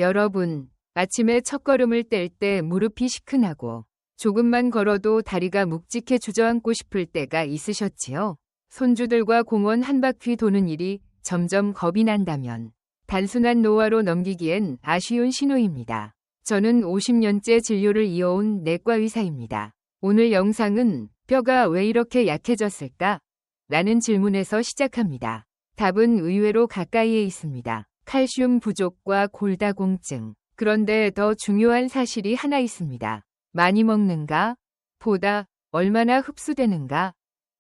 여러분, 아침에 첫걸음을 뗄 때 무릎이 시큰하고 조금만 걸어도 다리가 묵직해 주저앉고 싶을 때가 있으셨지요? 손주들과 공원 한 바퀴 도는 일이 점점 겁이 난다면 단순한 노화로 넘기기엔 아쉬운 신호입니다. 저는 50년째 진료를 이어온 내과 의사입니다. 오늘 영상은 뼈가 왜 이렇게 약해졌을까? 라는 질문에서 시작합니다. 답은 의외로 가까이에 있습니다. 칼슘 부족과 골다공증. 그런데 더 중요한 사실이 하나 있습니다. 많이 먹는가? 보다 얼마나 흡수되는가?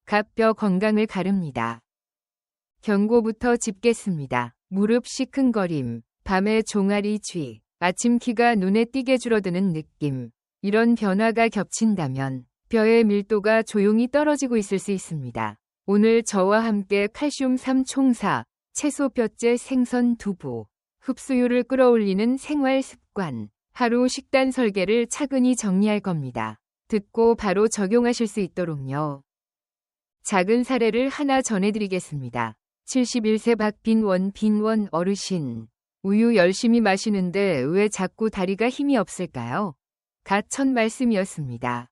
가 뼈 건강을 가릅니다. 경고부터 짚겠습니다. 무릎 시큰거림, 밤에 종아리 쥐, 아침 키가 눈에 띄게 줄어드는 느낌. 이런 변화가 겹친다면 뼈의 밀도가 조용히 떨어지고 있을 수 있습니다. 오늘 저와 함께 칼슘 3총사, 채소 뼈째 생선 두부, 흡수율을 끌어올리는 생활 습관, 하루 식단 설계를 차근히 정리할 겁니다. 듣고 바로 적용하실 수 있도록요. 작은 사례를 하나 전해드리겠습니다. 71세 박빈원 어르신. 우유 열심히 마시는데 왜 자꾸 다리가 힘이 없을까요? 가 첫 말씀이었습니다.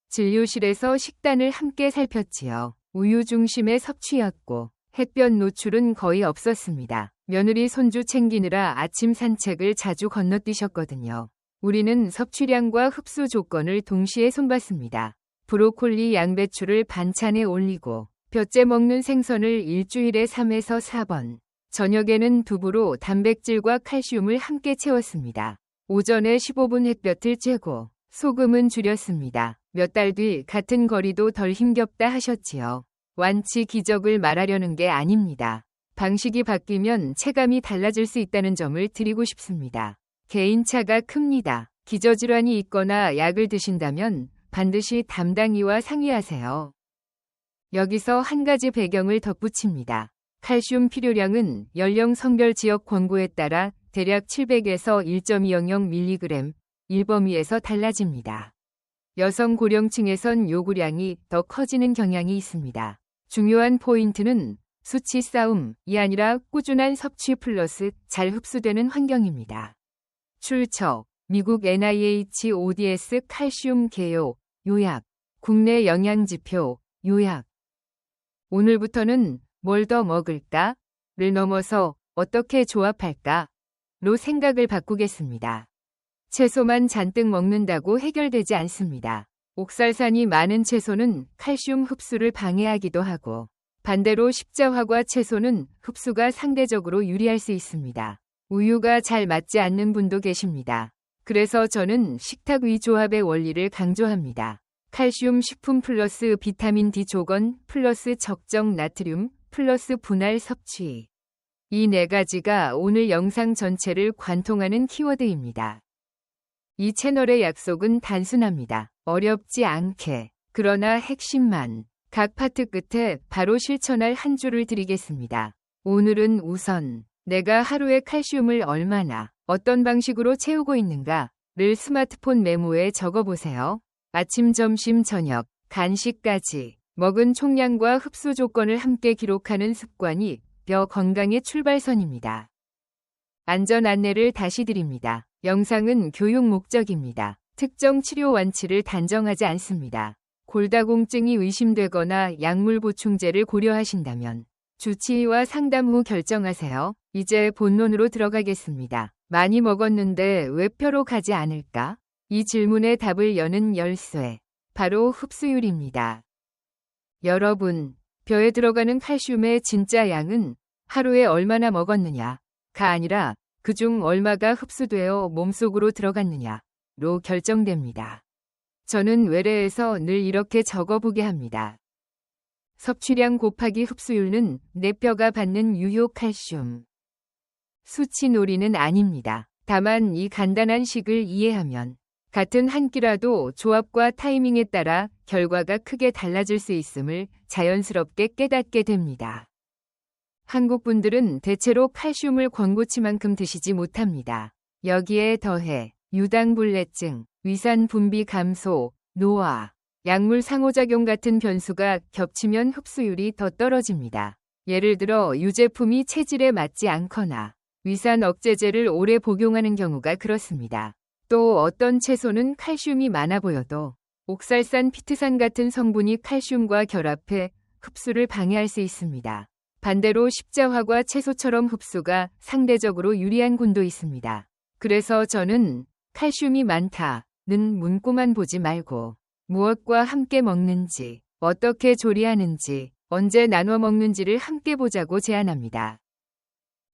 진료실에서 식단을 함께 살폈지요. 우유 중심의 섭취였고 햇볕 노출은 거의 없었습니다. 며느리 손주 챙기느라 아침 산책을 자주 건너뛰셨거든요. 우리는 섭취량과 흡수 조건을 동시에 손봤습니다. 브로콜리 양배추를 반찬에 올리고 뼈째 먹는 생선을 일주일에 3에서 4번, 저녁에는 두부로 단백질과 칼슘을 함께 채웠습니다. 오전에 15분 햇볕을 쬐고 소금은 줄였습니다. 몇 달 뒤 같은 거리도 덜 힘겹다 하셨지요. 완치 기적을 말하려는 게 아닙니다. 방식이 바뀌면 체감이 달라질 수 있다는 점을 드리고 싶습니다. 개인차가 큽니다. 기저질환이 있거나 약을 드신다면 반드시 담당의와 상의하세요. 여기서 한 가지 배경을 덧붙입니다. 칼슘 필요량은 연령 성별 지역 권고에 따라 대략 700에서 1.200mg, 일범위에서 달라집니다. 여성 고령층에선 요구량이 더 커지는 경향이 있습니다. 중요한 포인트는 수치 싸움이 아니라 꾸준한 섭취 플러스 잘 흡수되는 환경입니다. 출처 미국 NIH ODS 칼슘 개요 요약 국내 영양지표 요약 오늘부터는 뭘 더 먹을까?를 넘어서 어떻게 조합할까?로 생각을 바꾸겠습니다. 채소만 잔뜩 먹는다고 해결되지 않습니다. 옥살산이 많은 채소는 칼슘 흡수를 방해하기도 하고 반대로 십자화과 채소는 흡수가 상대적으로 유리할 수 있습니다. 우유가 잘 맞지 않는 분도 계십니다. 그래서 저는 식탁 위 조합의 원리를 강조합니다. 칼슘 식품 플러스 비타민 D 조건 플러스 적정 나트륨 플러스 분할 섭취. 이 네 가지가 오늘 영상 전체를 관통하는 키워드입니다. 이 채널의 약속은 단순합니다. 어렵지 않게. 그러나 핵심만. 각 파트 끝에 바로 실천할 한 줄을 드리겠습니다. 오늘은 우선 내가 하루에 칼슘을 얼마나 어떤 방식으로 채우고 있는가를 스마트폰 메모에 적어보세요. 아침, 점심, 저녁, 간식까지 먹은 총량과 흡수 조건을 함께 기록하는 습관이 뼈 건강의 출발선입니다. 안전 안내를 다시 드립니다. 영상은 교육 목적입니다. 특정 치료 완치를 단정하지 않습니다. 골다공증이 의심되거나 약물 보충제를 고려하신다면 주치의와 상담 후 결정하세요. 이제 본론으로 들어가겠습니다. 많이 먹었는데 왜 뼈로 가지 않을까? 이 질문의 답을 여는 열쇠. 바로 흡수율입니다. 여러분, 뼈에 들어가는 칼슘의 진짜 양은 하루에 얼마나 먹었느냐가 아니라 그중 얼마가 흡수되어 몸속으로 들어갔느냐로 결정됩니다. 저는 외래에서 늘 이렇게 적어보게 합니다. 섭취량 곱하기 흡수율은 내 뼈가 받는 유효 칼슘. 수치 놀이는 아닙니다. 다만 이 간단한 식을 이해하면 같은 한 끼라도 조합과 타이밍에 따라 결과가 크게 달라질 수 있음을 자연스럽게 깨닫게 됩니다. 한국 분들은 대체로 칼슘을 권고치만큼 드시지 못합니다. 여기에 더해 유당불내증, 위산 분비 감소, 노화, 약물 상호작용 같은 변수가 겹치면 흡수율이 더 떨어집니다. 예를 들어 유제품이 체질에 맞지 않거나 위산 억제제를 오래 복용하는 경우가 그렇습니다. 또 어떤 채소는 칼슘이 많아 보여도 옥살산 피트산 같은 성분이 칼슘과 결합해 흡수를 방해할 수 있습니다. 반대로 십자화과 채소처럼 흡수가 상대적으로 유리한 군도 있습니다. 그래서 저는 칼슘이 많다는 문구만 보지 말고 무엇과 함께 먹는지, 어떻게 조리하는지, 언제 나눠 먹는지를 함께 보자고 제안합니다.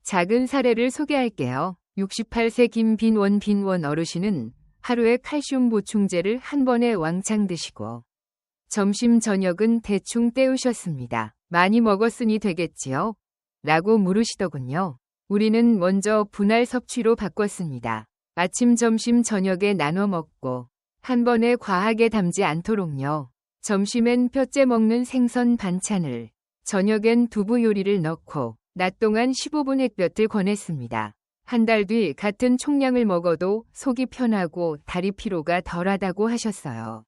작은 사례를 소개할게요. 68세 김빈원 어르신은 하루에 칼슘 보충제를 한 번에 왕창 드시고 점심 저녁은 대충 때우셨습니다. 많이 먹었으니 되겠지요? 라고 물으시더군요. 우리는 먼저 분할 섭취로 바꿨습니다. 아침, 점심, 저녁에 나눠 먹고 한 번에 과하게 담지 않도록요. 점심엔 뼈째 먹는 생선 반찬을, 저녁엔 두부 요리를 넣고 낮 동안 15분 햇볕을 권했습니다. 한 달 뒤 같은 총량을 먹어도 속이 편하고 다리 피로가 덜하다고 하셨어요.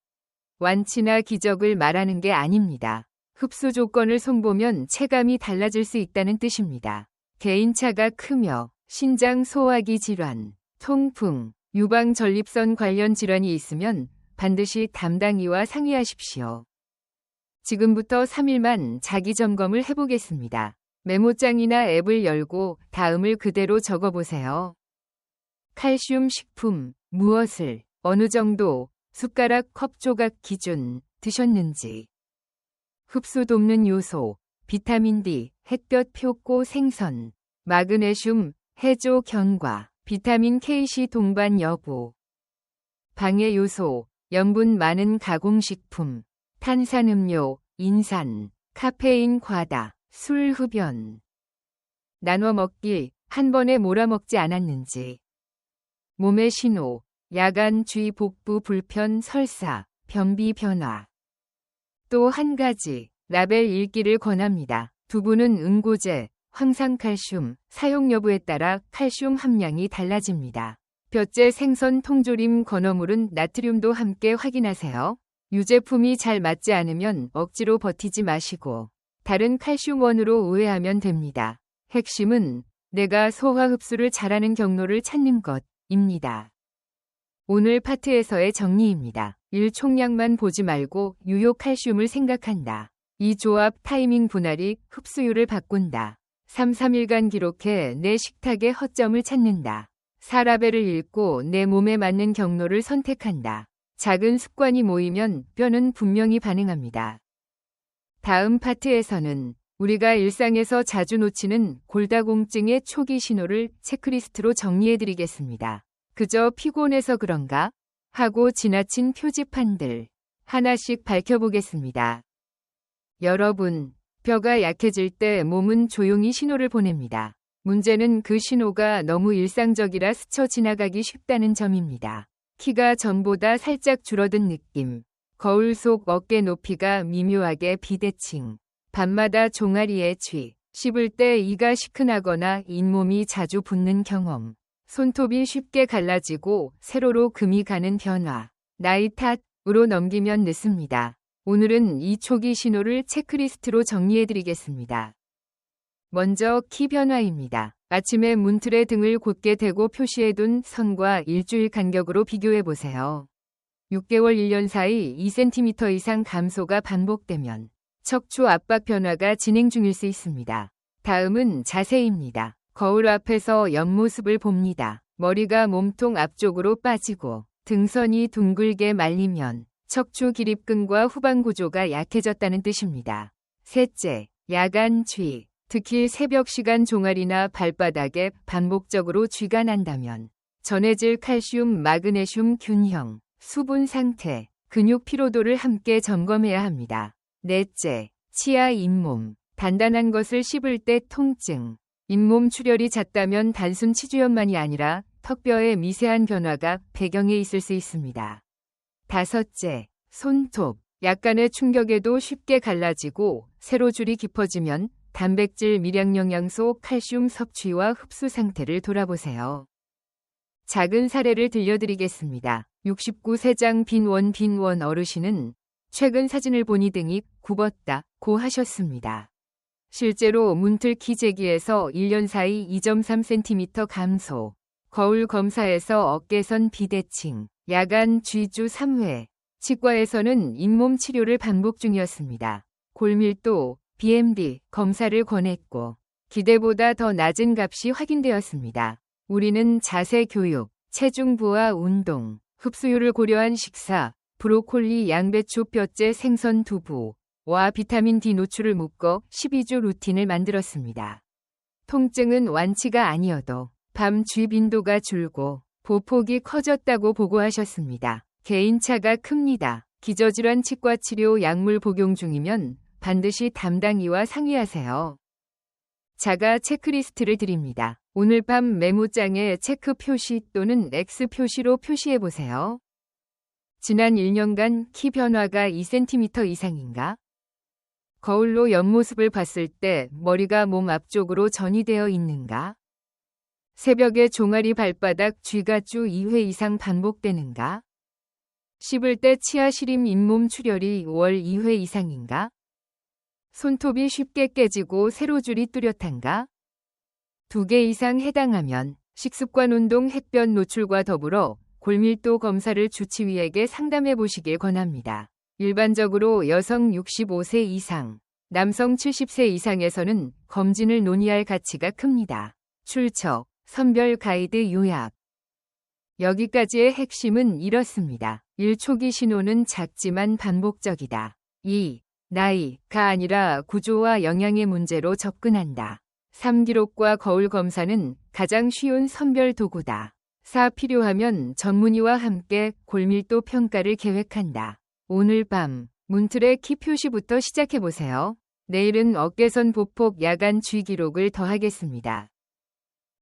완치나 기적을 말하는 게 아닙니다. 흡수 조건을 손보면 체감이 달라질 수 있다는 뜻입니다. 개인차가 크며 신장 소화기 질환, 통풍, 유방 전립선 관련 질환이 있으면 반드시 담당의와 상의하십시오. 지금부터 3일만 자기 점검을 해보겠습니다. 메모장이나 앱을 열고 다음을 그대로 적어보세요. 칼슘 식품, 무엇을, 어느 정도, 숟가락 컵 조각 기준 드셨는지. 흡수 돕는 요소, 비타민 D, 햇볕 표고 생선, 마그네슘, 해조 견과, 비타민 K시 동반 여부. 방해 요소, 염분 많은 가공식품, 탄산음료, 인산, 카페인 과다, 술 흡연. 나눠 먹기, 한 번에 몰아먹지 않았는지. 몸의 신호, 야간 주의 복부 불편 설사, 변비 변화. 또 한 가지, 라벨 읽기를 권합니다. 두부는 응고제, 황산칼슘, 사용 여부에 따라 칼슘 함량이 달라집니다. 뼈째 생선 통조림 건어물은 나트륨도 함께 확인하세요. 유제품이 잘 맞지 않으면 억지로 버티지 마시고 다른 칼슘원으로 우회하면 됩니다. 핵심은 내가 소화 흡수를 잘하는 경로를 찾는 것입니다. 오늘 파트에서의 정리입니다. 1. 총량만 보지 말고 유효 칼슘을 생각한다. 2. 조합 타이밍 분할이 흡수율을 바꾼다. 3. 3일간 기록해 내 식탁의 허점을 찾는다. 4. 라벨을 읽고 내 몸에 맞는 경로를 선택한다. 작은 습관이 모이면 뼈는 분명히 반응합니다. 다음 파트에서는 우리가 일상에서 자주 놓치는 골다공증의 초기 신호를 체크리스트로 정리해드리겠습니다. 그저 피곤해서 그런가? 하고 지나친 표지판들 하나씩 밝혀보겠습니다. 여러분, 뼈가 약해질 때 몸은 조용히 신호를 보냅니다. 문제는 그 신호가 너무 일상적이라 스쳐 지나가기 쉽다는 점입니다. 키가 전보다 살짝 줄어든 느낌, 거울 속 어깨 높이가 미묘하게 비대칭, 밤마다 종아리에 쥐, 씹을 때 이가 시큰하거나 잇몸이 자주 붓는 경험, 손톱이 쉽게 갈라지고 세로로 금이 가는 변화, 나이 탓으로 넘기면 늦습니다. 오늘은 이 초기 신호를 체크리스트로 정리해드리겠습니다. 먼저 키 변화입니다. 아침에 문틀에 등을 곧게 대고 표시해둔 선과 일주일 간격으로 비교해보세요. 6개월 1년 사이 2cm 이상 감소가 반복되면 척추 압박 변화가 진행 중일 수 있습니다. 다음은 자세입니다. 거울 앞에서 옆모습을 봅니다. 머리가 몸통 앞쪽으로 빠지고 등선이 둥글게 말리면 척추 기립근과 후방 구조가 약해졌다는 뜻입니다. 셋째, 야간 쥐. 특히 새벽 시간 종아리나 발바닥에 반복적으로 쥐가 난다면 전해질 칼슘, 마그네슘 균형, 수분 상태, 근육 피로도를 함께 점검해야 합니다. 넷째, 치아 잇몸. 단단한 것을 씹을 때 통증. 잇몸 출혈이 잦다면 단순 치주염만이 아니라 턱뼈의 미세한 변화가 배경에 있을 수 있습니다. 다섯째, 손톱. 약간의 충격에도 쉽게 갈라지고 세로줄이 깊어지면 단백질, 미량 영양소, 칼슘 섭취와 흡수 상태를 돌아보세요. 작은 사례를 들려드리겠습니다. 69세장 빈원 어르신은 최근 사진을 보니 등이 굽었다고 하셨습니다. 실제로 문틀 키 재기에서 1년 사이 2.3cm 감소. 거울 검사에서 어깨선 비대칭. 야간 쥐주 3회. 치과에서는 잇몸 치료를 반복 중이었습니다. 골밀도, BMD 검사를 권했고 기대보다 더 낮은 값이 확인되었습니다. 우리는 자세 교육, 체중 부하 운동, 흡수율을 고려한 식사, 브로콜리, 양배추, 뼈째, 생선, 두부와 비타민 D 노출을 묶어 12주 루틴을 만들었습니다. 통증은 완치가 아니어도 밤 쥐 빈도가 줄고 보폭이 커졌다고 보고하셨습니다. 개인차가 큽니다. 기저질환 치과 치료 약물 복용 중이면 반드시 담당의와 상의하세요. 자가 체크리스트를 드립니다. 오늘 밤 메모장에 체크 표시 또는 X 표시로 표시해보세요. 지난 1년간 키 변화가 2cm 이상인가? 거울로 옆모습을 봤을 때 머리가 몸 앞쪽으로 전이되어 있는가? 새벽에 종아리 발바닥 쥐가 주 2회 이상 반복되는가? 씹을 때 치아 시림 잇몸 출혈이 월 2회 이상인가? 손톱이 쉽게 깨지고 세로줄이 뚜렷한가? 2개 이상 해당하면 식습관 운동 햇볕 노출과 더불어 골밀도 검사를 주치의에게 상담해 보시길 권합니다. 일반적으로 여성 65세 이상, 남성 70세 이상에서는 검진을 논의할 가치가 큽니다. 출처, 선별 가이드 요약. 여기까지의 핵심은 이렇습니다. 1. 초기 신호는 작지만 반복적이다. 2. 나이가 아니라 구조와 영양의 문제로 접근한다. 3. 기록과 거울 검사는 가장 쉬운 선별 도구다. 4. 필요하면 전문의와 함께 골밀도 평가를 계획한다. 오늘 밤 문틀의 키 표시부터 시작해보세요. 내일은 어깨선 보폭 야간 쥐 기록을 더하겠습니다.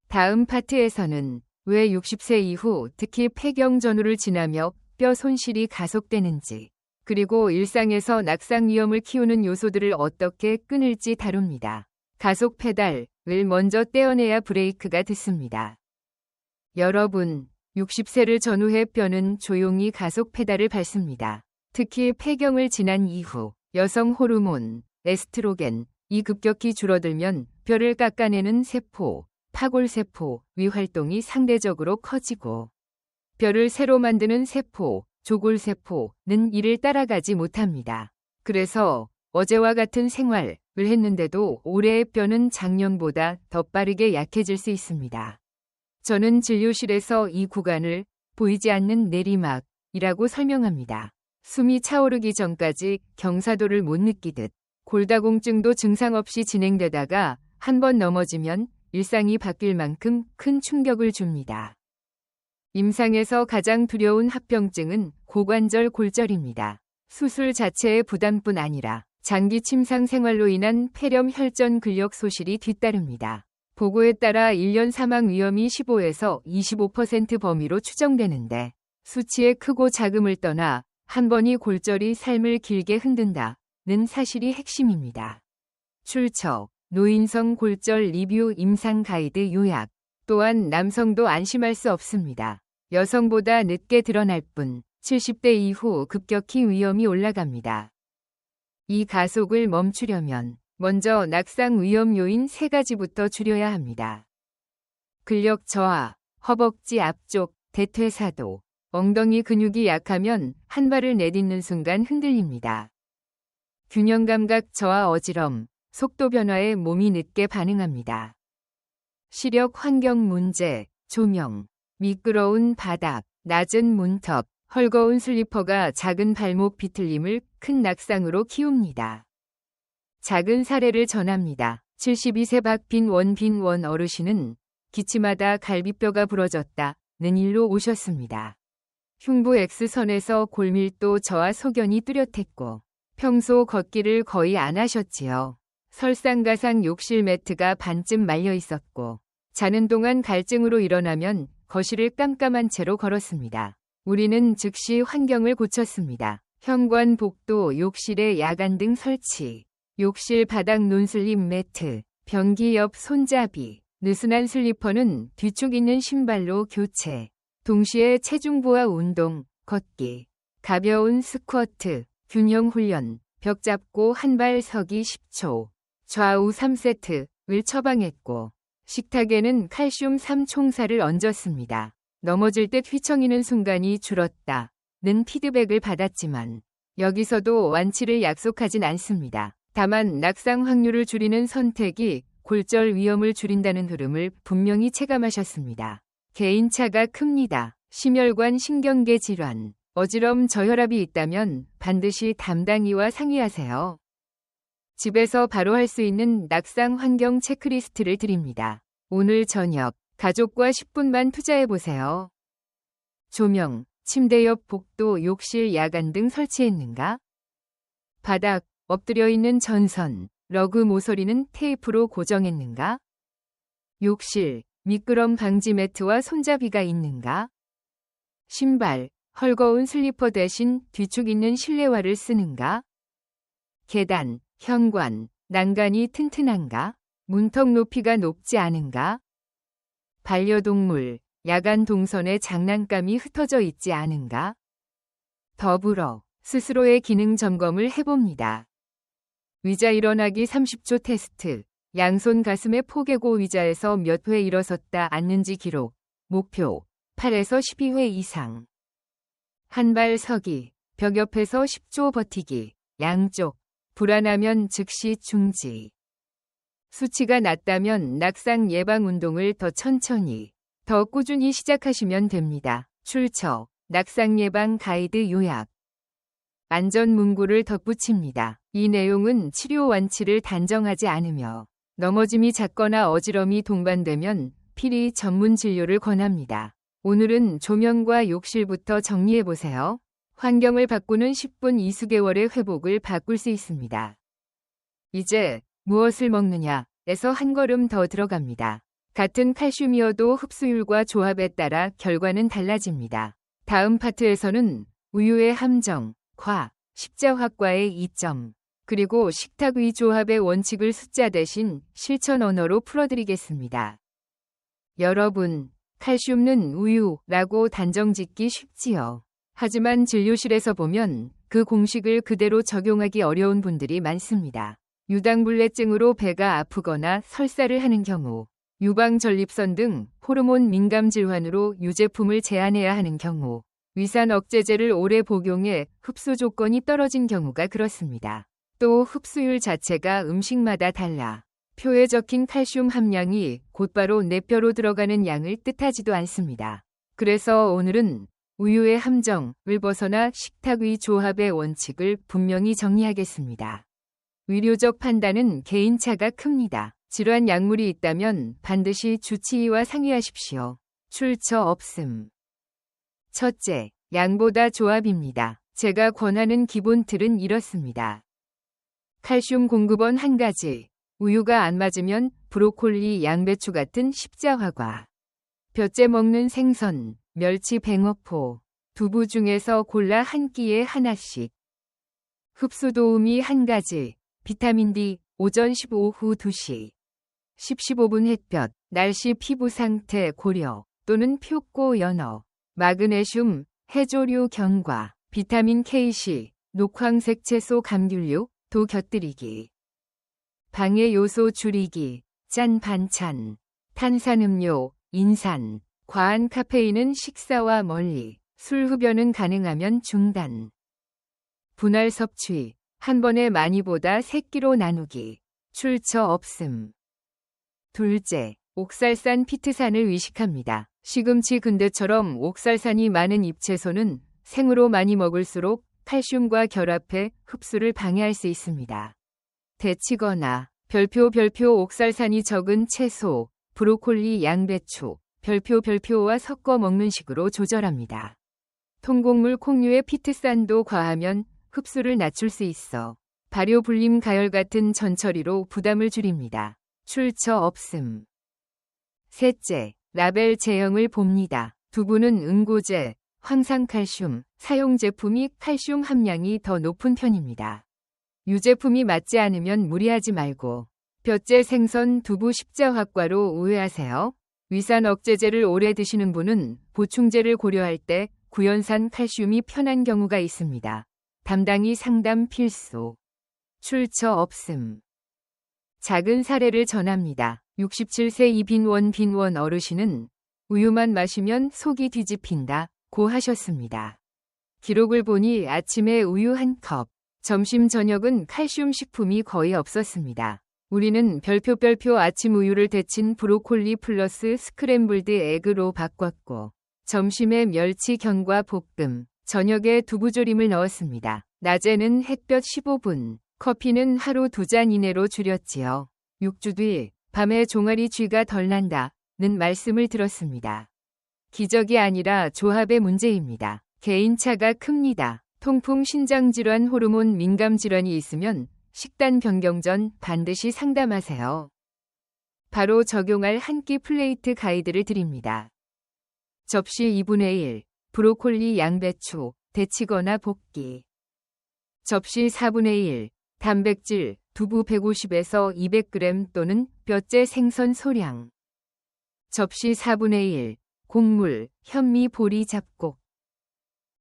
다음 파트에서는 왜 60세 이후 특히 폐경 전후를 지나며 뼈 손실이 가속되는지, 그리고 일상에서 낙상 위험을 키우는 요소들을 어떻게 끊을지 다룹니다. 가속 페달을 먼저 떼어내야 브레이크가 듣습니다. 여러분, 60세를 전후해 뼈는 조용히 가속 페달을 밟습니다. 특히 폐경을 지난 이후 여성 호르몬, 에스트로겐이 급격히 줄어들면 뼈를 깎아내는 세포, 파골세포, 위 활동이 상대적으로 커지고 뼈를 새로 만드는 세포, 조골세포는 이를 따라가지 못합니다. 그래서 어제와 같은 생활을 했는데도 올해의 뼈는 작년보다 더 빠르게 약해질 수 있습니다. 저는 진료실에서 이 구간을 보이지 않는 내리막이라고 설명합니다. 숨이 차오르기 전까지 경사도를 못 느끼듯 골다공증도 증상 없이 진행되다가 한번 넘어지면 일상이 바뀔 만큼 큰 충격을 줍니다. 임상에서 가장 두려운 합병증은 고관절 골절입니다. 수술 자체의 부담뿐 아니라 장기 침상 생활로 인한 폐렴 혈전 근력 소실이 뒤따릅니다. 보고에 따라 1년 사망 위험이 15에서 25% 범위로 추정되는데 수치의 크고 작음을 떠나 한 번이 골절이 삶을 길게 흔든다는 사실이 핵심입니다. 출처 노인성 골절 리뷰 임상 가이드 요약. 또한 남성도 안심할 수 없습니다. 여성보다 늦게 드러날 뿐 70대 이후 급격히 위험이 올라갑니다. 이 가속을 멈추려면 먼저 낙상 위험 요인 3가지부터 줄여야 합니다. 근력 저하, 허벅지 앞쪽, 대퇴사도, 엉덩이 근육이 약하면 한 발을 내딛는 순간 흔들립니다. 균형 감각 저하 어지럼, 속도 변화에 몸이 늦게 반응합니다. 시력 환경 문제, 조명, 미끄러운 바닥, 낮은 문턱, 헐거운 슬리퍼가 작은 발목 비틀림을 큰 낙상으로 키웁니다. 작은 사례를 전합니다. 72세 박빈원 어르신은 기침하다 갈비뼈가 부러졌다는 일로 오셨습니다. 흉부 X선에서 골밀도 저하 소견이 뚜렷했고 평소 걷기를 거의 안 하셨지요. 설상가상 욕실 매트가 반쯤 말려 있었고 자는 동안 갈증으로 일어나면 거실을 깜깜한 채로 걸었습니다. 우리는 즉시 환경을 고쳤습니다. 현관 복도, 욕실에 야간등 설치, 욕실 바닥 논슬립 매트, 변기 옆 손잡이, 느슨한 슬리퍼는 뒤쪽 있는 신발로 교체, 동시에 체중 부하 운동, 걷기, 가벼운 스쿼트, 균형 훈련, 벽 잡고 한 발 서기 10초, 좌우 3세트를 처방했고 식탁에는 칼슘 3총사를 얹었습니다. 넘어질 때 휘청이는 순간이 줄었다는 피드백을 받았지만 여기서도 완치를 약속하진 않습니다. 다만 낙상 확률을 줄이는 선택이 골절 위험을 줄인다는 흐름을 분명히 체감하셨습니다. 개인차가 큽니다. 심혈관 신경계 질환, 어지럼 저혈압이 있다면 반드시 담당이와 상의하세요. 집에서 바로 할 수 있는 낙상 환경 체크리스트를 드립니다. 오늘 저녁 가족과 10분만 투자해보세요. 조명, 침대 옆 복도, 욕실, 야간 등 설치했는가? 바닥, 엎드려 있는 전선, 러그 모서리는 테이프로 고정했는가? 욕실, 미끄럼 방지 매트와 손잡이가 있는가? 신발, 헐거운 슬리퍼 대신 뒤축 있는 실내화를 쓰는가? 계단, 현관, 난간이 튼튼한가? 문턱 높이가 높지 않은가? 반려동물, 야간 동선에 장난감이 흩어져 있지 않은가? 더불어 스스로의 기능 점검을 해봅니다. 의자 일어나기 30초 테스트. 양손 가슴에 포개고 의자에서 몇 회 일어섰다 앉는지 기록. 목표 8에서 12회 이상. 한발 서기. 벽 옆에서 10초 버티기. 양쪽. 불안하면 즉시 중지. 수치가 낮다면 낙상 예방 운동을 더 천천히, 더 꾸준히 시작하시면 됩니다. 출처, 낙상 예방 가이드 요약. 안전 문구를 덧붙입니다. 이 내용은 치료 완치를 단정하지 않으며 넘어짐이 잦거나 어지럼이 동반되면 필히 전문 진료를 권합니다. 오늘은 조명과 욕실부터 정리해보세요. 환경을 바꾸는 10분 이수개월의 회복을 바꿀 수 있습니다. 이제 무엇을 먹느냐에서 한 걸음 더 들어갑니다. 같은 칼슘이어도 흡수율과 조합에 따라 결과는 달라집니다. 다음 파트에서는 우유의 함정, 과, 십자화과의 이점, 그리고 식탁 위 조합의 원칙을 숫자 대신 실천 언어로 풀어드리겠습니다. 여러분, 칼슘은 우유라고 단정짓기 쉽지요. 하지만 진료실에서 보면 그 공식을 그대로 적용하기 어려운 분들이 많습니다. 유당불내증으로 배가 아프거나 설사를 하는 경우, 유방전립선 등 호르몬 민감 질환으로 유제품을 제한해야 하는 경우, 위산 억제제를 오래 복용해 흡수 조건이 떨어진 경우가 그렇습니다. 또 흡수율 자체가 음식마다 달라 표에 적힌 칼슘 함량이 곧바로 내 뼈로 들어가는 양을 뜻하지도 않습니다. 그래서 오늘은 우유의 함정을 벗어나 식탁 위 조합의 원칙을 분명히 정리하겠습니다. 의료적 판단은 개인차가 큽니다. 질환 약물이 있다면 반드시 주치의와 상의하십시오. 출처 없음. 첫째, 양보다 조합입니다. 제가 권하는 기본 틀은 이렇습니다. 칼슘 공급원 한 가지, 우유가 안 맞으면 브로콜리, 양배추 같은 십자화과, 볕째 먹는 생선, 멸치, 뱅어포, 두부 중에서 골라 한 끼에 하나씩. 흡수 도우미 한 가지, 비타민 D, 오전 10, 오후 2시. 10-15분 햇볕, 날씨, 피부 상태 고려 또는 표고 연어, 마그네슘, 해조류 견과, 비타민 KC, 녹황색 채소 감귤류, 도 곁들이기. 방해 요소 줄이기, 짠 반찬, 탄산음료, 인산, 과한 카페인은 식사와 멀리, 술 흡연은 가능하면 중단. 분할 섭취, 한 번에 많이보다 새끼로 나누기, 출처 없음. 둘째, 옥살산 피트산을 의식합니다. 시금치 근대처럼 옥살산이 많은 잎채소는 생으로 많이 먹을수록 칼슘과 결합해 흡수를 방해할 수 있습니다. 데치거나 별표 옥살산이 적은 채소, 브로콜리, 양배추, 별표와 섞어 먹는 식으로 조절합니다. 통곡물 콩류의 피트산도 과하면 흡수를 낮출 수 있어 발효 불림 가열 같은 전처리로 부담을 줄입니다. 출처 없음. 셋째, 라벨 제형을 봅니다. 두부는 응고제, 황산칼슘, 사용 제품이 칼슘 함량이 더 높은 편입니다. 유제품이 맞지 않으면 무리하지 말고 볕째 생선, 두부 십자화과로 우회하세요. 위산 억제제를 오래 드시는 분은 보충제를 고려할 때 구연산 칼슘이 편한 경우가 있습니다. 담당이 상담 필수. 출처 없음. 작은 사례를 전합니다. 67세 이빈원 어르신은 우유만 마시면 속이 뒤집힌다 고 하셨습니다. 기록을 보니 아침에 우유 1컵, 점심 저녁은 칼슘 식품이 거의 없었습니다. 우리는 별표 아침 우유를 데친 브로콜리 플러스 스크램블드 에그로 바꿨고 점심에 멸치경과 볶음, 저녁에 두부조림을 넣었습니다. 낮에는 햇볕 15분, 커피는 하루 2잔 이내로 줄였지요. 6주 뒤 밤에 종아리 쥐가 덜 난다는 말씀을 들었습니다. 기적이 아니라 조합의 문제입니다. 개인차가 큽니다. 통풍, 신장질환, 호르몬 민감 질환이 있으면 식단 변경 전 반드시 상담하세요. 바로 적용할 한 끼 플레이트 가이드를 드립니다. 접시 2분의 1, 브로콜리, 양배추, 데치거나 볶기. 접시 4분의 1, 단백질, 두부 150에서 200g 또는 뼈째 생선 소량. 접시 4분의 1, 곡물, 현미, 보리, 잡곡.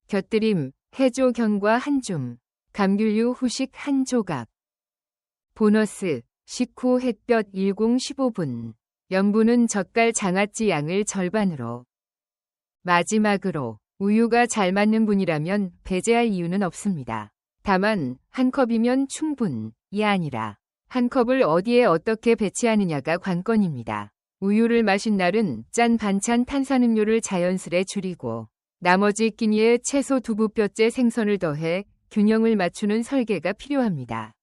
곁들임, 해조경과 한 줌, 감귤류 후식 한 조각. 보너스, 식후 햇볕 10-15분. 염분은 젓갈 장아찌 양을 절반으로. 마지막으로, 우유가 잘 맞는 분이라면 배제할 이유는 없습니다. 다만, 한 컵이면 충분이 아니라, 한 컵을 어디에 어떻게 배치하느냐가 관건입니다. 우유를 마신 날은 짠 반찬 탄산음료를 자연스레 줄이고, 나머지 끼니에 채소, 두부, 뼈째, 생선을 더해 균형을 맞추는 설계가 필요합니다.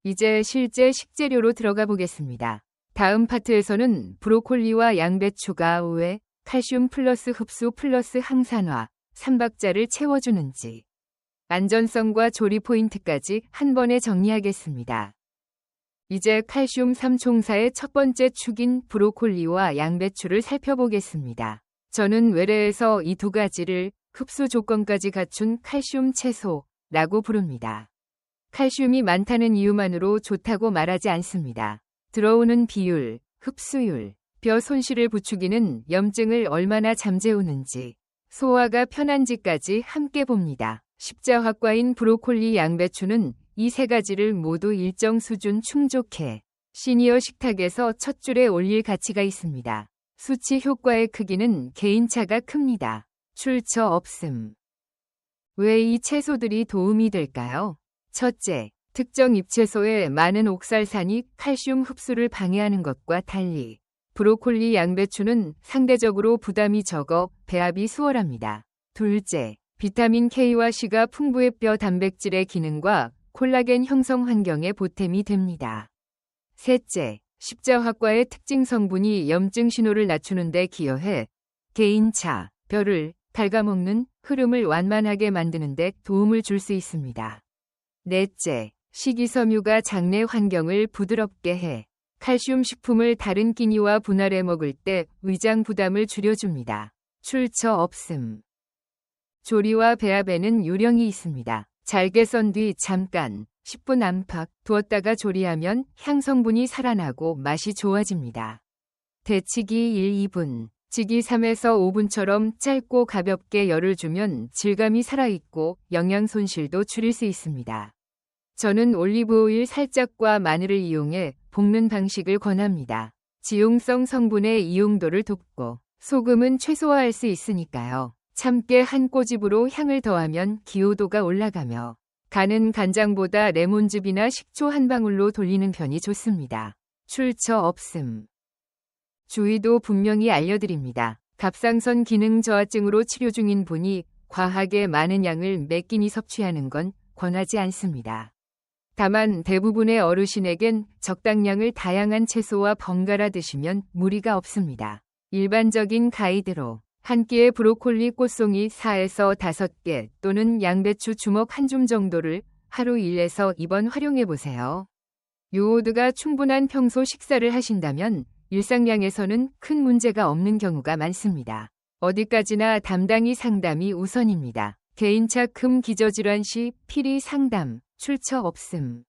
이제 실제 식재료로 들어가 보겠습니다. 다음 파트에서는 브로콜리와 양배추가 왜 칼슘 플러스 흡수 플러스 항산화, 3박자를 채워주는지, 안전성과 조리 포인트까지 한 번에 정리하겠습니다. 이제 칼슘 3총사의 첫 번째 축인 브로콜리와 양배추를 살펴보겠습니다. 저는 외래에서 이 두 가지를 흡수 조건까지 갖춘 칼슘 채소라고 부릅니다. 칼슘이 많다는 이유만으로 좋다고 말하지 않습니다. 들어오는 비율, 흡수율, 뼈 손실을 부추기는 염증을 얼마나 잠재우는지, 소화가 편한지까지 함께 봅니다. 십자화과인 브로콜리, 양배추는 이 세 가지를 모두 일정 수준 충족해 시니어 식탁에서 첫 줄에 올릴 가치가 있습니다. 수치 효과의 크기는 개인차가 큽니다. 출처 없음. 왜 이 채소들이 도움이 될까요? 첫째, 특정 잎채소의 많은 옥살산이 칼슘 흡수를 방해하는 것과 달리 브로콜리, 양배추는 상대적으로 부담이 적어 배합이 수월합니다. 둘째, 비타민 K와 C가 풍부해 뼈 단백질의 기능과 콜라겐 형성 환경에 보탬이 됩니다. 셋째, 십자화과의 특징 성분이 염증 신호를 낮추는 데 기여해 개인차, 뼈를 갉아먹는 흐름을 완만하게 만드는 데 도움을 줄 수 있습니다. 넷째, 식이섬유가 장내 환경을 부드럽게 해 칼슘 식품을 다른 끼니와 분할해 먹을 때 위장 부담을 줄여줍니다. 출처 없음. 조리와 배합에는 요령이 있습니다. 잘게 썬 뒤 잠깐 10분 안팎 두었다가 조리하면 향 성분이 살아나고 맛이 좋아집니다. 데치기 1-2분, 찌기 3에서 5분처럼 짧고 가볍게 열을 주면 질감이 살아있고 영양 손실도 줄일 수 있습니다. 저는 올리브오일 살짝과 마늘을 이용해 볶는 방식을 권합니다. 지용성 성분의 이용도를 돕고 소금은 최소화할 수 있으니까요. 참깨 한 꼬집으로 향을 더하면 기호도가 올라가며 간은 간장보다 레몬즙이나 식초 한 방울로 돌리는 편이 좋습니다. 출처 없음. 주의도 분명히 알려드립니다. 갑상선 기능 저하증으로 치료 중인 분이 과하게 많은 양을 매 끼니 섭취하는 건 권하지 않습니다. 다만 대부분의 어르신에겐 적당량을 다양한 채소와 번갈아 드시면 무리가 없습니다. 일반적인 가이드로 한 끼에 브로콜리 꽃송이 4에서 5개 또는 양배추 주먹 한 줌 정도를 하루 1에서 2번 활용해보세요. 요오드가 충분한 평소 식사를 하신다면 일상량에서는 큰 문제가 없는 경우가 많습니다. 어디까지나 담당이 상담이 우선입니다. 개인차 금 기저질환 시 필히 상담, 출처 없음.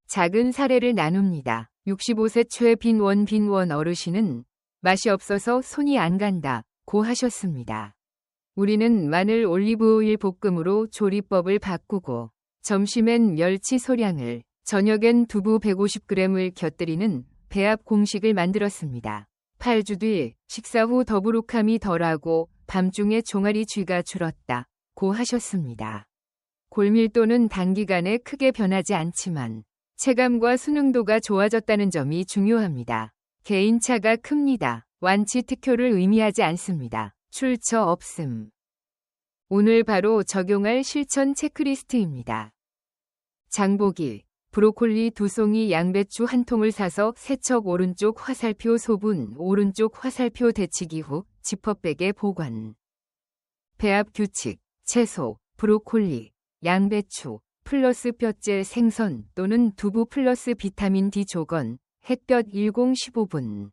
작은 사례를 나눕니다. 65세 최 빈원 어르신은 맛이 없어서 손이 안 간다 고 하셨습니다. 우리는 마늘 올리브오일 볶음으로 조리법을 바꾸고 점심엔 멸치 소량을, 저녁엔 두부 150g을 곁들이는 배합 공식을 만들었습니다. 8주 뒤 식사 후 더부룩함이 덜하고 밤중에 종아리 쥐가 줄었다고 하셨습니다. 골밀도는 단기간에 크게 변하지 않지만 체감과 수능도가 좋아졌다는 점이 중요합니다. 개인차가 큽니다. 완치 특효를 의미하지 않습니다. 출처 없음. 오늘 바로 적용할 실천 체크리스트입니다. 장보기. 브로콜리 2송이, 양배추 1통을 사서 세척. 오른쪽 화살표 소분, 오른쪽 화살표 데치기 후 지퍼백에 보관. 배합 규칙. 채소, 브로콜리, 양배추, 플러스 뼈째 생선 또는 두부 플러스 비타민 D 조건, 햇볕 10-15분.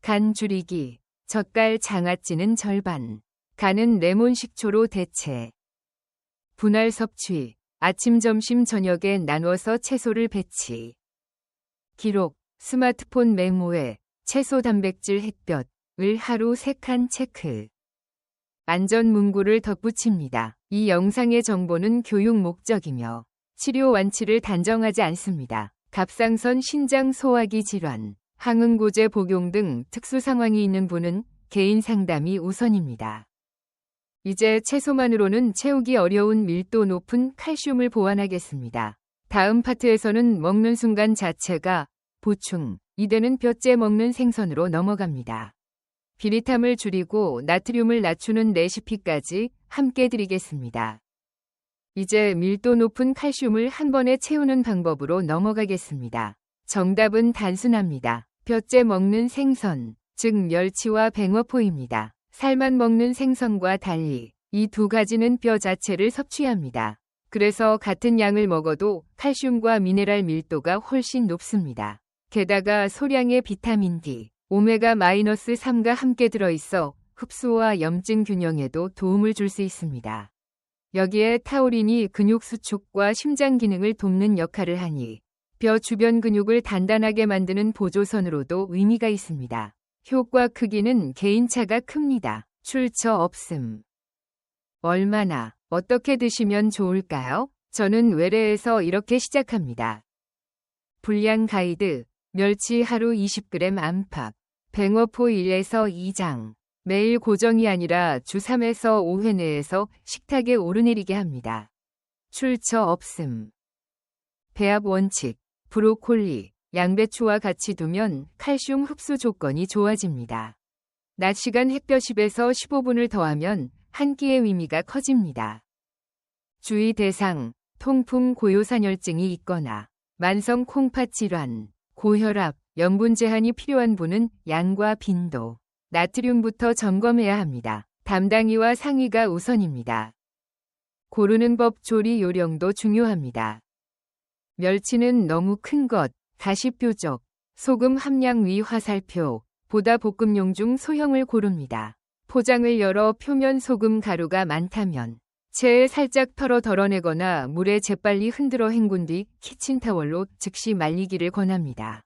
간 줄이기. 젓갈 장아찌는 절반. 간은 레몬 식초로 대체. 분할 섭취. 아침, 점심, 저녁에 나누어서 채소를 배치. 기록. 스마트폰 메모에 채소 단백질 햇볕을 하루 3칸 체크. 안전 문구를 덧붙입니다. 이 영상의 정보는 교육 목적이며 치료 완치를 단정하지 않습니다. 갑상선, 신장, 소화기 질환, 항응고제 복용 등 특수 상황이 있는 분은 개인 상담이 우선입니다. 이제 채소만으로는 채우기 어려운 밀도 높은 칼슘을 보완하겠습니다. 다음 파트에서는 먹는 순간 자체가 보충이 되는 뼈째 먹는 생선으로 넘어갑니다. 비릿함을 줄이고 나트륨을 낮추는 레시피까지 함께 드리겠습니다. 이제 밀도 높은 칼슘을 한 번에 채우는 방법으로 넘어가겠습니다. 정답은 단순합니다. 뼈째 먹는 생선, 즉 멸치와 뱅어포입니다. 살만 먹는 생선과 달리 이 두 가지는 뼈 자체를 섭취합니다. 그래서 같은 양을 먹어도 칼슘과 미네랄 밀도가 훨씬 높습니다. 게다가 소량의 비타민 D, 오메가-3가 함께 들어있어 흡수와 염증 균형에도 도움을 줄 수 있습니다. 여기에 타우린이 근육 수축과 심장 기능을 돕는 역할을 하니 뼈 주변 근육을 단단하게 만드는 보조선으로도 의미가 있습니다. 효과 크기는 개인차가 큽니다. 출처 없음. 얼마나, 어떻게 드시면 좋을까요? 저는 외래에서 이렇게 시작합니다. 분량 가이드. 멸치 하루 20g 안팎. 뱅어포 1에서 2장. 매일 고정이 아니라 주 3에서 5회 내에서 식탁에 오르내리게 합니다. 출처 없음. 배합 원칙. 브로콜리, 양배추와 같이 두면 칼슘 흡수 조건이 좋아집니다. 낮 시간 햇볕 10에서 15분을 더하면 한 끼의 의미가 커집니다. 주의 대상, 통풍 고요산혈증이 있거나 만성 콩팥 질환, 고혈압, 염분 제한이 필요한 분은 양과 빈도, 나트륨부터 점검해야 합니다. 담당이와 상의가 우선입니다. 고르는 법, 조리 요령도 중요합니다. 멸치는 너무 큰 것, 가시뾰족, 소금 함량 위 화살표, 보다 볶음용 중 소형을 고릅니다. 포장을 열어 표면 소금 가루가 많다면 체에 살짝 털어 덜어내거나 물에 재빨리 흔들어 헹군 뒤 키친타월로 즉시 말리기를 권합니다.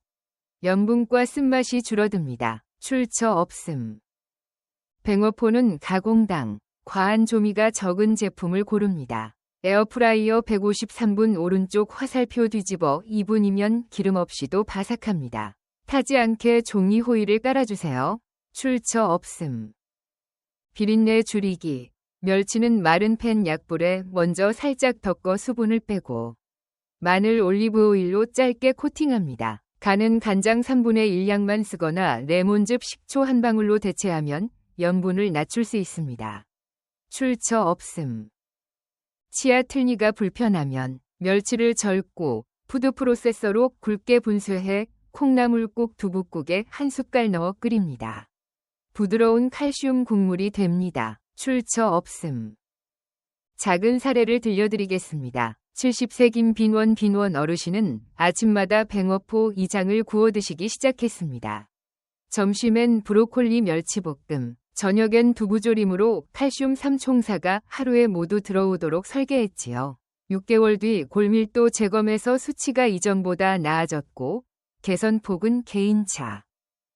염분과 쓴맛이 줄어듭니다. 출처 없음. 뱅어포는 가공당, 과한 조미가 적은 제품을 고릅니다. 에어프라이어 153분 오른쪽 화살표 뒤집어 2분이면 기름 없이도 바삭합니다. 타지 않게 종이 호일을 깔아주세요. 출처 없음. 비린내 줄이기. 멸치는 마른 팬 약불에 먼저 살짝 덮어 수분을 빼고 마늘 올리브 오일로 짧게 코팅합니다. 간은 간장 3분의 1양만 쓰거나 레몬즙 식초 한 방울로 대체하면 염분을 낮출 수 있습니다. 출처 없음. 치아 틀니가 불편하면 멸치를 절고 푸드 프로세서로 굵게 분쇄해 콩나물국 두부국에 한 숟갈 넣어 끓입니다. 부드러운 칼슘 국물이 됩니다. 출처 없음. 작은 사례를 들려드리겠습니다. 70세 김빈원 어르신은 아침마다 뱅어포 2장을 구워 드시기 시작했습니다. 점심엔 브로콜리 멸치볶음, 저녁엔 두부조림으로 칼슘 3총사가 하루에 모두 들어오도록 설계했지요. 6개월 뒤 골밀도 재검에서 수치가 이전보다 나아졌고 개선폭은 개인차.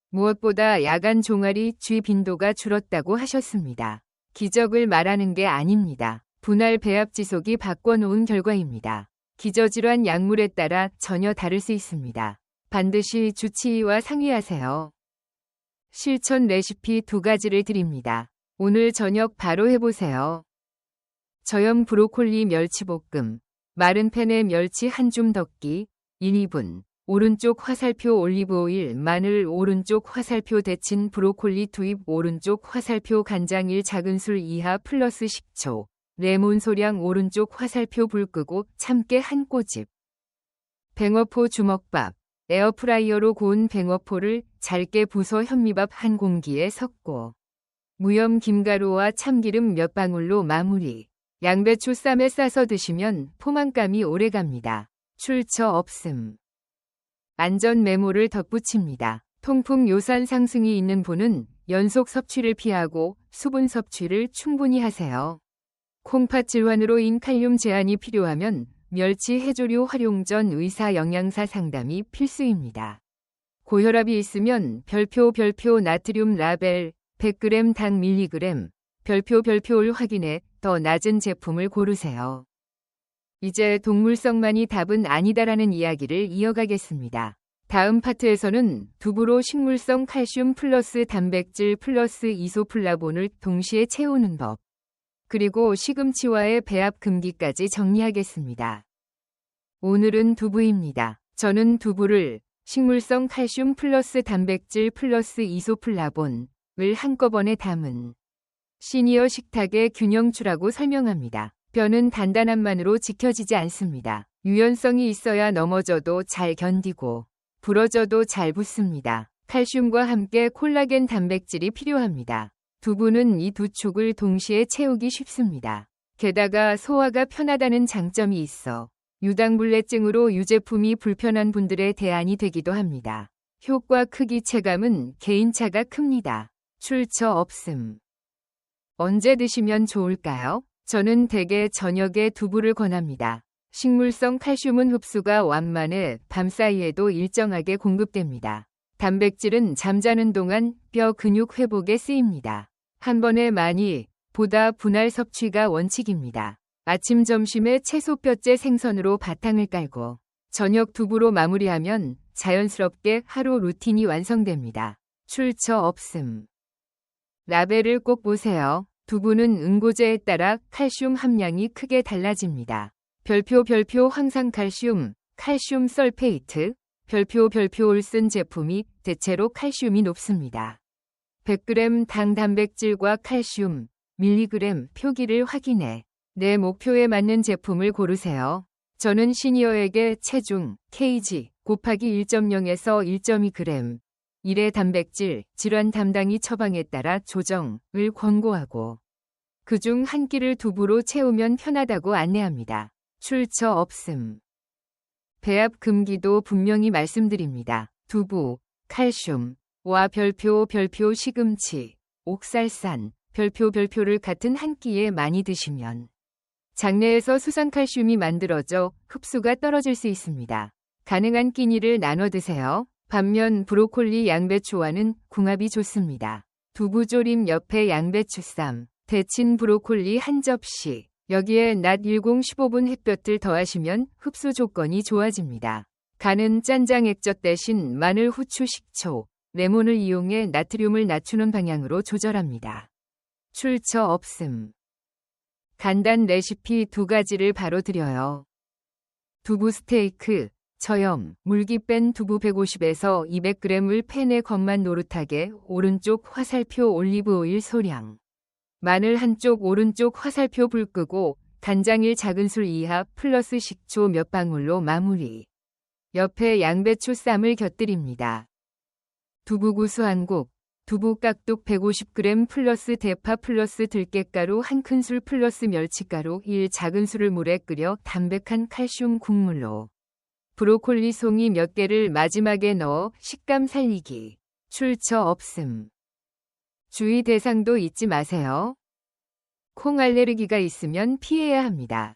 무엇보다 야간 종아리 쥐 빈도가 줄었다고 하셨습니다. 기적을 말하는 게 아닙니다. 분할 배합 지속이 바꿔놓은 결과입니다. 기저질환 약물에 따라 전혀 다를 수 있습니다. 반드시 주치의와 상의하세요. 실천 레시피 2가지를 드립니다. 오늘 저녁 바로 해보세요. 저염 브로콜리 멸치볶음. 마른 팬에 멸치 한 줌 넣기 1, 2분. 오른쪽 화살표 올리브오일, 마늘, 오른쪽 화살표 데친 브로콜리 투입, 오른쪽 화살표 간장 1 작은술 이하 플러스 식초, 레몬 소량, 오른쪽 화살표 불 끄고 참깨 한 꼬집. 뱅어포 주먹밥. 에어프라이어로 구운 뱅어포를 잘게 부숴 현미밥 한 공기에 섞고 무염 김가루와 참기름 몇 방울로 마무리. 양배추 쌈에 싸서 드시면 포만감이 오래갑니다. 출처 없음. 안전 메모를 덧붙입니다. 통풍 요산 상승이 있는 분은 연속 섭취를 피하고 수분 섭취를 충분히 하세요. 콩팥 질환으로 인 칼륨 제한이 필요하면 멸치 해조류 활용 전 의사 영양사 상담이 필수입니다. 고혈압이 있으면 별표 나트륨 라벨 100g 당 mg 별표를 확인해 더 낮은 제품을 고르세요. 이제 동물성만이 답은 아니다라는 이야기를 이어가겠습니다. 다음 파트에서는 두부로 식물성 칼슘 플러스 단백질 플러스 이소플라본을 동시에 채우는 법, 그리고 시금치와의 배합 금기까지 정리하겠습니다. 오늘은 두부입니다. 저는 두부를 식물성 칼슘 플러스 단백질 플러스 이소플라본을 한꺼번에 담은 시니어 식탁의 균형추라고 설명합니다. 뼈는 단단함만으로 지켜지지 않습니다. 유연성이 있어야 넘어져도 잘 견디고 부러져도 잘 붙습니다. 칼슘과 함께 콜라겐 단백질이 필요합니다. 두부는 이 두 축을 동시에 채우기 쉽습니다. 게다가 소화가 편하다는 장점이 있어 유당불내증으로 유제품이 불편한 분들의 대안이 되기도 합니다. 효과 크기 체감은 개인차가 큽니다. 출처 없음. 언제 드시면 좋을까요? 저는 대개 저녁에 두부를 권합니다. 식물성 칼슘은 흡수가 완만해 밤 사이에도 일정하게 공급됩니다. 단백질은 잠자는 동안 뼈 근육 회복에 쓰입니다. 한 번에 많이 보다 분할 섭취가 원칙입니다. 아침 점심에 채소 뼈째 생선으로 바탕을 깔고 저녁 두부로 마무리하면 자연스럽게 하루 루틴이 완성됩니다. 출처 없음. 라벨을 꼭 보세요. 두부는 응고제에 따라 칼슘 함량이 크게 달라집니다. 별표 황산칼슘, 칼슘 설페이트, 별표를 쓴 제품이 대체로 칼슘이 높습니다. 100g 당 단백질과 칼슘, mg 표기를 확인해 내 목표에 맞는 제품을 고르세요. 저는 시니어에게 체중, kg, 곱하기 1.0에서 1.2g, 1의 단백질, 질환 담당이 처방에 따라 조정을 권고하고 그중 한 끼를 두부로 채우면 편하다고 안내합니다. 출처 없음. 배합 금기도 분명히 말씀드립니다. 두부, 칼슘과 별표 시금치, 옥살산, 별표를 같은 한 끼에 많이 드시면 장내에서 수산칼슘이 만들어져 흡수가 떨어질 수 있습니다. 가능한 끼니를 나눠 드세요. 반면 브로콜리 양배추와는 궁합이 좋습니다. 두부조림 옆에 양배추쌈, 데친 브로콜리 한 접시, 여기에 낮 10-15분 햇볕을 더하시면 흡수 조건이 좋아집니다. 간은 짠장 액젓 대신 마늘, 후추, 식초, 레몬을 이용해 나트륨을 낮추는 방향으로 조절합니다. 출처 없음. 간단 레시피 2가지를 바로 드려요. 두부 스테이크, 저염, 물기 뺀 두부 150에서 200g을 팬에 겉만 노릇하게 오른쪽 화살표 올리브오일 소량. 마늘 한쪽 오른쪽 화살표 불 끄고 간장 1 작은술 이하 플러스 식초 몇 방울로 마무리. 옆에 양배추 쌈을 곁들입니다. 두부 구수 한 곡, 두부 깍둑 150g 플러스 대파 플러스 들깨가루 1큰술 플러스 멸치가루 1 작은술을 물에 끓여 담백한 칼슘 국물로. 브로콜리 송이 몇 개를 마지막에 넣어 식감 살리기. 출처 없음. 주의 대상도 잊지 마세요. 콩 알레르기가 있으면 피해야 합니다.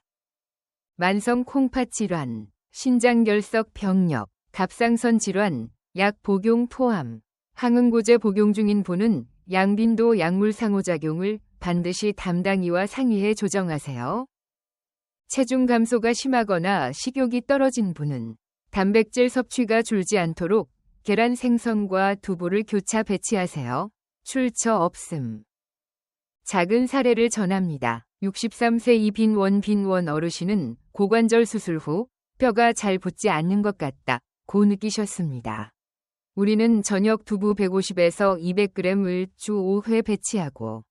만성 콩팥 질환, 신장결석 병력, 갑상선 질환, 약 복용 포함. 항응고제 복용 중인 분은 양빈도 약물 상호작용을 반드시 담당의와 상의해 조정하세요. 체중 감소가 심하거나 식욕이 떨어진 분은 단백질 섭취가 줄지 않도록 계란 생선과 두부를 교차 배치하세요. 출처 없음. 작은 사례를 전합니다. 63세 이빈원 어르신은 고관절 수술 후 뼈가 잘 붙지 않는 것 같다고 느끼셨습니다. 우리는 저녁 두부 150에서 200g을 주 5회 배치하고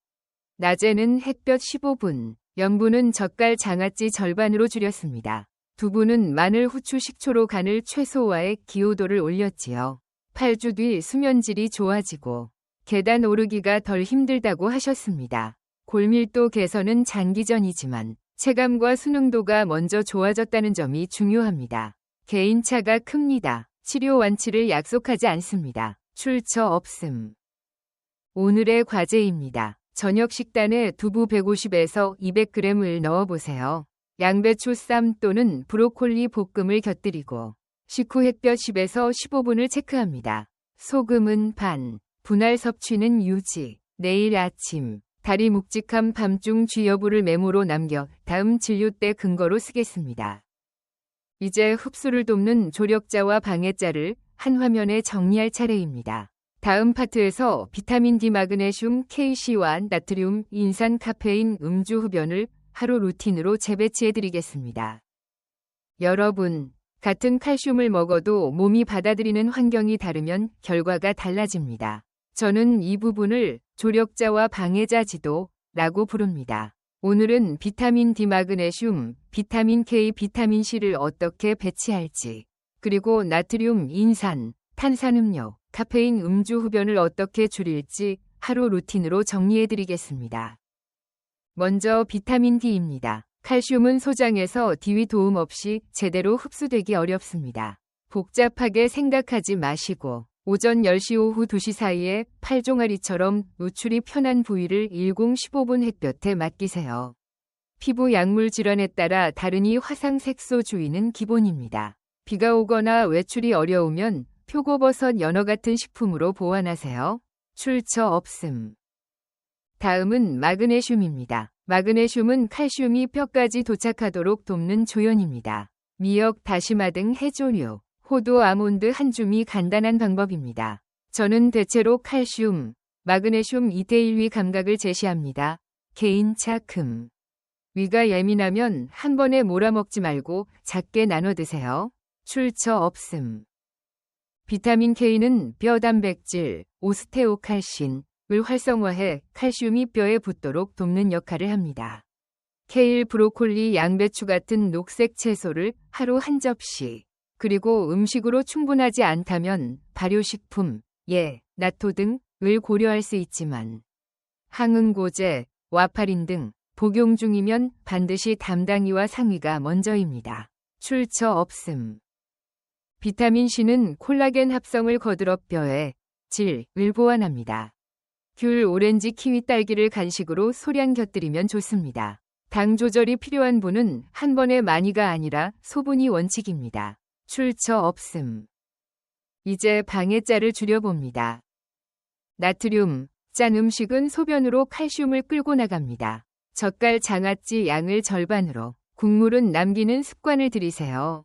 낮에는 햇볕 15분, 염분은 젓갈 장아찌 절반으로 줄였습니다. 두부는 마늘, 후추, 식초로 간을 최소화해 기호도를 올렸지요. 8주 뒤 수면질이 좋아지고 계단 오르기가 덜 힘들다고 하셨습니다. 골밀도 개선은 장기전이지만 체감과 수능도가 먼저 좋아졌다는 점이 중요합니다. 개인차가 큽니다. 치료 완치를 약속하지 않습니다. 출처 없음. 오늘의 과제입니다. 저녁 식단에 두부 150에서 200g을 넣어보세요. 양배추 쌈 또는 브로콜리 볶음을 곁들이고 식후 햇볕 10에서 15분을 체크합니다. 소금은 반, 분할 섭취는 유지. 내일 아침, 다리 묵직함 밤중 쥐 여부를 메모로 남겨 다음 진료 때 근거로 쓰겠습니다. 이제 흡수를 돕는 조력자와 방해자를 한 화면에 정리할 차례입니다. 다음 파트에서 비타민 D, 마그네슘, KC와 나트륨, 인산, 카페인, 음주 흡연을 하루 루틴으로 재배치해드리겠습니다. 여러분, 같은 칼슘을 먹어도 몸이 받아들이는 환경이 다르면 결과가 달라집니다. 저는 이 부분을 조력자와 방해자 지도라고 부릅니다. 오늘은 비타민 D, 마그네슘, 비타민 K, 비타민 C를 어떻게 배치할지, 그리고 나트륨, 인산, 탄산음료, 카페인, 음주 흡연을 어떻게 줄일지 하루 루틴으로 정리해드리겠습니다. 먼저 비타민 D입니다. 칼슘은 소장에서 D위 도움 없이 제대로 흡수되기 어렵습니다. 복잡하게 생각하지 마시고 오전 10시 오후 2시 사이에 팔종아리처럼 노출이 편한 부위를 10-15분 햇볕에 맡기세요. 피부 약물 질환에 따라 다르니 화상색소 주의는 기본입니다. 비가 오거나 외출이 어려우면 표고버섯, 연어 같은 식품으로 보완하세요. 출처 없음. 다음은 마그네슘입니다. 마그네슘은 칼슘이 뼈까지 도착하도록 돕는 조연입니다. 미역, 다시마 등 해조류, 호두, 아몬드 한 줌이 간단한 방법입니다. 저는 대체로 칼슘, 마그네슘 2대1위 감각을 제시합니다. 개인차 금. 위가 예민하면 한 번에 몰아먹지 말고 작게 나눠 드세요. 출처 없음. 비타민 K는 뼈 단백질, 오스테오칼신을 활성화해 칼슘이 뼈에 붙도록 돕는 역할을 합니다. 케일, 브로콜리, 양배추 같은 녹색 채소를 하루 한 접시, 그리고 음식으로 충분하지 않다면 발효식품, 나토 등을 고려할 수 있지만 항응고제, 와파린 등 복용 중이면 반드시 담당이와 상의가 먼저입니다. 출처 없음. 비타민 C는 콜라겐 합성을 거들어 뼈의 질을 보완합니다. 귤, 오렌지, 키위, 딸기를 간식으로 소량 곁들이면 좋습니다. 당 조절이 필요한 분은 한 번에 많이가 아니라 소분이 원칙입니다. 출처 없음. 이제 방해자를 줄여봅니다. 나트륨, 짠 음식은 소변으로 칼슘을 끌고 나갑니다. 젓갈 장아찌 양을 절반으로, 국물은 남기는 습관을 들이세요.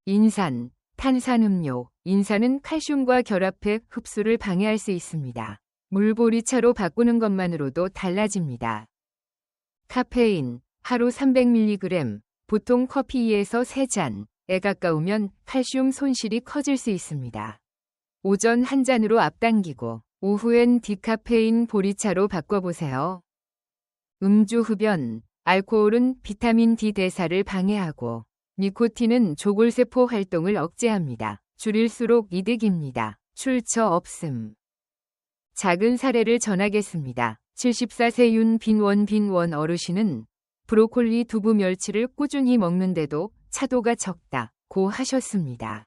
인산, 탄산음료, 인산은 칼슘과 결합해 흡수를 방해할 수 있습니다. 물보리차로 바꾸는 것만으로도 달라집니다. 카페인, 하루 300mg, 보통 커피 2에서 3잔에 가까우면 칼슘 손실이 커질 수 있습니다. 오전 한 잔으로 앞당기고 오후엔 디카페인 보리차로 바꿔보세요. 음주 흡연, 알코올은 비타민 D 대사를 방해하고 니코틴은 조골세포 활동을 억제합니다. 줄일수록 이득입니다. 출처 없음. 작은 사례를 전하겠습니다. 74세 윤빈원 어르신은 브로콜리, 두부, 멸치를 꾸준히 먹는데도 차도가 적다고 하셨습니다.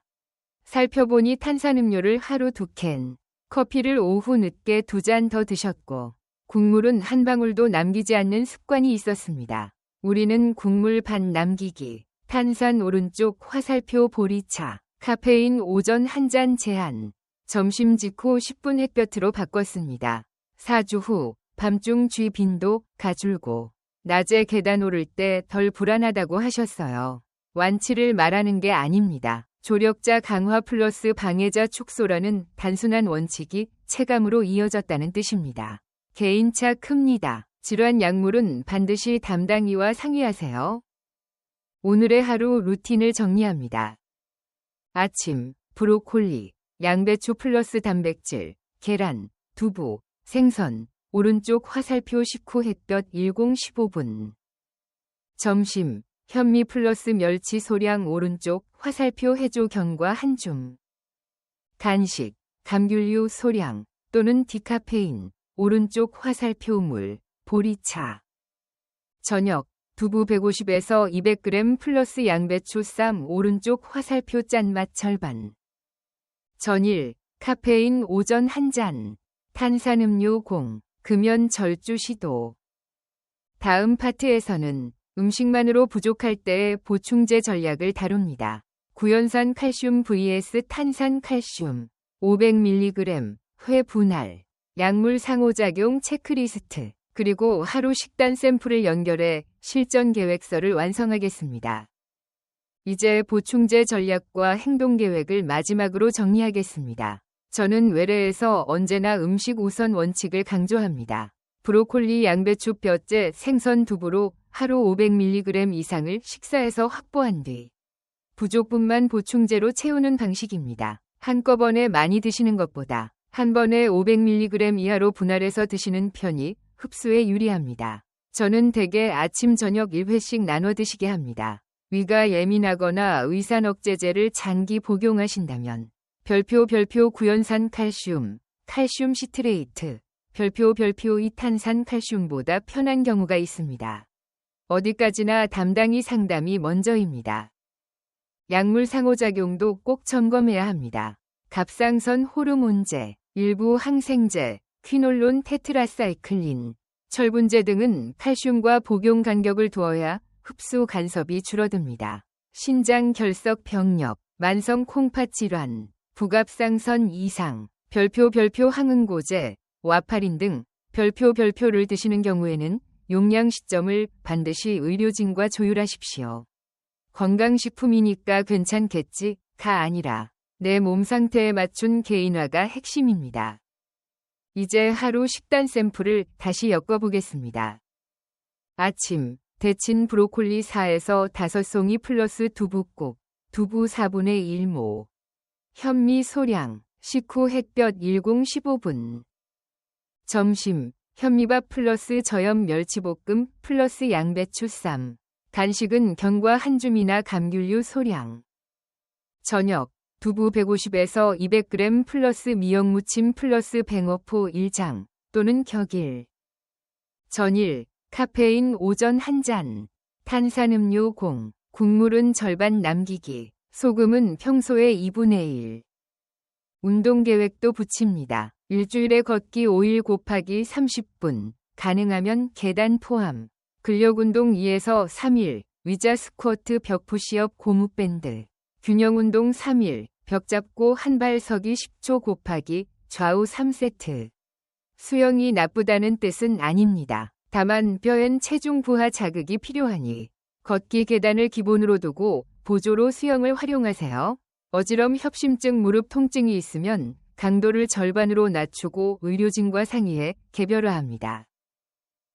살펴보니 탄산음료를 하루 2캔, 커피를 오후 늦게 2잔 더 드셨고 국물은 한 방울도 남기지 않는 습관이 있었습니다. 우리는 국물 반 남기기, 탄산 오른쪽 화살표 보리차, 카페인 오전 한 잔 제한, 점심 직후 10분 햇볕으로 바꿨습니다. 4주 후 밤중 쥐 빈도 가줄고 낮에 계단 오를 때 덜 불안하다고 하셨어요. 완치를 말하는 게 아닙니다. 조력자 강화 플러스 방해자 축소라는 단순한 원칙이 체감으로 이어졌다는 뜻입니다. 개인차 큽니다. 질환 약물은 반드시 담당이와 상의하세요. 오늘의 하루 루틴을 정리합니다. 아침, 브로콜리, 양배추 플러스 단백질, 계란, 두부, 생선, 오른쪽 화살표 식후 햇볕 10-15분. 점심, 현미 플러스 멸치 소량 오른쪽 화살표 해조 견과 한 줌. 간식, 감귤류 소량 또는 디카페인 오른쪽 화살표 물, 보리차. 저녁, 두부 150에서 200g 플러스 양배추 쌈 오른쪽 화살표 짠맛 절반. 전일, 카페인 오전 한 잔, 탄산음료 공, 금연 절주 시도. 다음 파트에서는 음식만으로 부족할 때의 보충제 전략을 다룹니다. 구연산 칼슘 vs 탄산 칼슘 500mg, 회 분할, 약물 상호작용 체크리스트, 그리고 하루 식단 샘플을 연결해 실전 계획서를 완성하겠습니다. 이제 보충제 전략과 행동 계획을 마지막으로 정리하겠습니다. 저는 외래에서 언제나 음식 우선 원칙을 강조합니다. 브로콜리, 양배추, 뼈째, 생선, 두부로 하루 500mg 이상을 식사에서 확보한 뒤 부족분만 보충제로 채우는 방식입니다. 한꺼번에 많이 드시는 것보다 한 번에 500mg 이하로 분할해서 드시는 편이 흡수에 유리합니다. 저는 대개 아침 저녁 1회씩 나눠 드시게 합니다. 위가 예민하거나 위산 억제제를 장기 복용하신다면 별표 구연산 칼슘, 칼슘 시트레이트, 별표 이탄산 칼슘보다 편한 경우가 있습니다. 어디까지나 담당이 상담이 먼저입니다. 약물 상호작용도 꼭 점검해야 합니다. 갑상선 호르몬제, 일부 항생제, 퀴놀론 테트라사이클린, 철분제 등은 칼슘과 복용 간격을 두어야 흡수 간섭이 줄어듭니다. 신장 결석 병력, 만성 콩팥 질환, 부갑상선 이상, 별표 항응고제, 와파린 등 별표를 드시는 경우에는 용량 시점을 반드시 의료진과 조율하십시오. 건강식품이니까 괜찮겠지가 아니라 내 몸 상태에 맞춘 개인화가 핵심입니다. 이제 하루 식단 샘플을 다시 엮어보겠습니다. 아침, 데친 브로콜리 4에서 5송이 플러스 두부국, 두부 4분의 1모. 현미 소량, 식후 햇볕 10-15분. 점심, 현미밥 플러스 저염 멸치볶음 플러스 양배추 쌈. 간식은 견과 한 줌이나 감귤류 소량. 저녁, 두부 150에서 200g 플러스 미역무침 플러스 뱅어포 1장 또는 격일. 전일, 카페인 오전 한 잔, 탄산음료 공, 국물은 절반 남기기, 소금은 평소의 2분의 1. 운동 계획도 붙입니다. 일주일에 걷기 5일 곱하기 30분, 가능하면 계단 포함. 근력운동 2에서 3일, 위자 스쿼트 벽 푸시업 고무 밴드. 균형운동 3일, 벽 잡고 한 발 서기 10초 곱하기 좌우 3세트. 수영이 나쁘다는 뜻은 아닙니다. 다만 뼈엔 체중 부하 자극이 필요하니 걷기 계단을 기본으로 두고 보조로 수영을 활용하세요. 어지럼 협심증 무릎 통증이 있으면 강도를 절반으로 낮추고 의료진과 상의해 개별화합니다.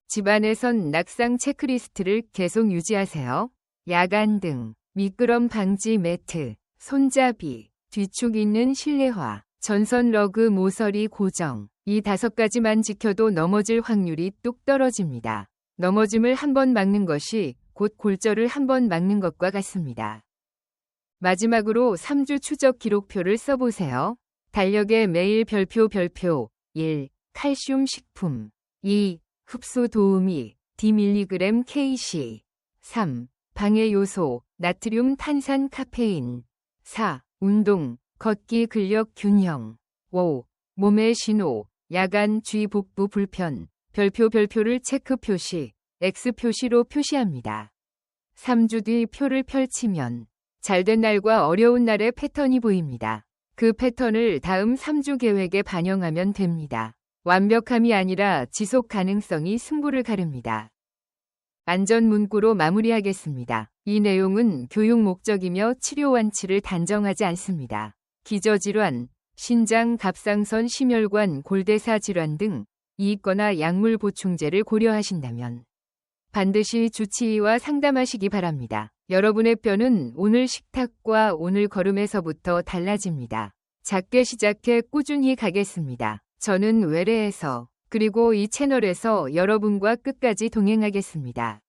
집안에선 낙상 체크리스트를 계속 유지하세요. 야간 등, 미끄럼 방지 매트, 손잡이, 뒤축 있는 실내화, 전선 러그 모서리 고정. 이 5가지만 지켜도 넘어질 확률이 뚝 떨어집니다. 넘어짐을 한 번 막는 것이 곧 골절을 한 번 막는 것과 같습니다. 마지막으로 3주 추적 기록표를 써보세요. 달력에 매일 별표 1. 칼슘 식품 2. 흡수 도우미 Dmg Kc 3. 방해 요소 나트륨 탄산 카페인 4. 운동 걷기 근력 균형 5. 몸의 신호 야간 쥐 복부 불편 별표를 체크 표시 X 표시로 표시합니다. 3주 뒤 표를 펼치면 잘된 날과 어려운 날의 패턴이 보입니다. 그 패턴을 다음 3주 계획에 반영하면 됩니다. 완벽함이 아니라 지속 가능성이 승부를 가릅니다. 안전 문구로 마무리하겠습니다. 이 내용은 교육 목적이며 치료 완치를 단정하지 않습니다. 기저질환, 신장, 갑상선, 심혈관, 골대사 질환 등 이익거나 약물 보충제를 고려하신다면 반드시 주치의와 상담하시기 바랍니다. 여러분의 뼈는 오늘 식탁과 오늘 걸음에서부터 달라집니다. 작게 시작해 꾸준히 가겠습니다. 저는 외래에서 그리고 이 채널에서 여러분과 끝까지 동행하겠습니다.